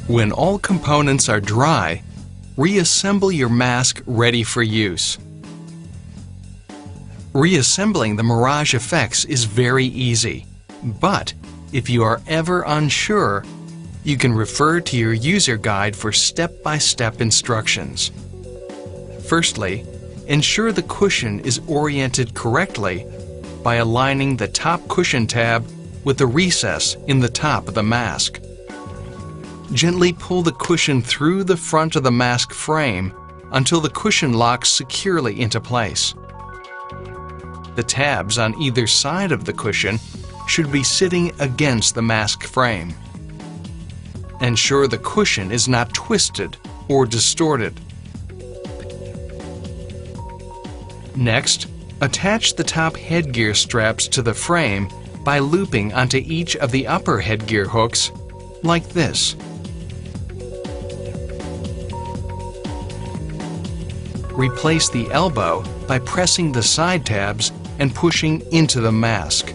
When all components are dry, reassemble your mask ready for use. Reassembling the Mirage effects is very easy, but if you are ever unsure, you can refer to your user guide for step-by-step instructions. Firstly, ensure the cushion is oriented correctly by aligning the top cushion tab with the recess in the top of the mask. Gently pull the cushion through the front of the mask frame until the cushion locks securely into place. The tabs on either side of the cushion should be sitting against the mask frame. Ensure the cushion is not twisted or distorted. Next, attach the top headgear straps to the frame by looping onto each of the upper headgear hooks, like this. Replace the elbow by pressing the side tabs and pushing into the mask.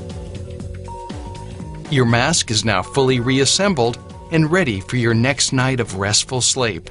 Your mask is now fully reassembled and ready for your next night of restful sleep.